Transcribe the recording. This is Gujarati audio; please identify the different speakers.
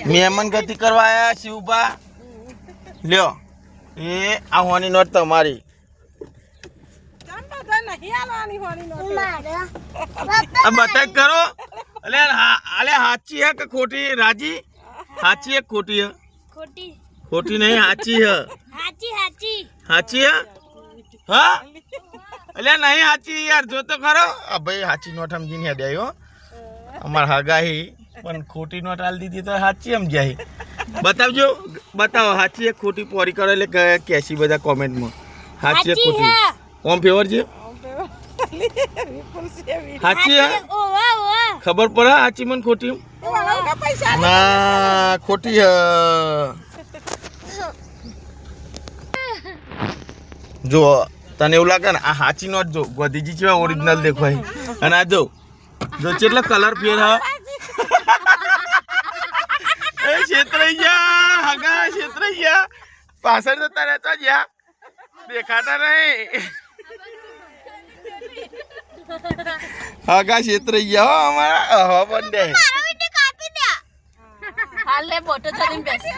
Speaker 1: મહેમાન ગતિ કરવા આયા શિવભા લ્યો એ આ હોની નોટ તમારી બતા કરો અલે અલે સાચી હે કે ખોટી રાજી સાચી હે ખોટી હે
Speaker 2: ખોટી
Speaker 1: ખોટી નહીં સાચી હે સાચી હે હા અલે નહીં સાચી યાર જો તો ખરો આ ભાઈ સાચી નોટ સમજીને હેડ આવ્યો અમાર હગાહી પણ ખોટી નોટ આલ દીધી તો સાચી સમજાય બતાવજો બતાવો સાચી એક ખોટી પોરી કરો એટલે કેસી બધા કોમેન્ટમાં સાચી એક ખોટી ઓમ ફેવર છે સાચી ખબર પડે સાચી મને ખોટી ના ખોટી જો તને એવું લાગે ને આ સાચી નોટ જો ગોધીજી છે ઓરિજિનલ દેખાય અને આ જો કેટલો કલર ફેર હા એ છેતરાઈ ગયા હગા છેતરાઈ ગયા પાછળ જતા રહેતા જ્યાં દેખાતા નહીં હગા છેતરાઈ ગયા હો અમારા હો બંને
Speaker 2: હાલે બોટો ચાલીને બેસી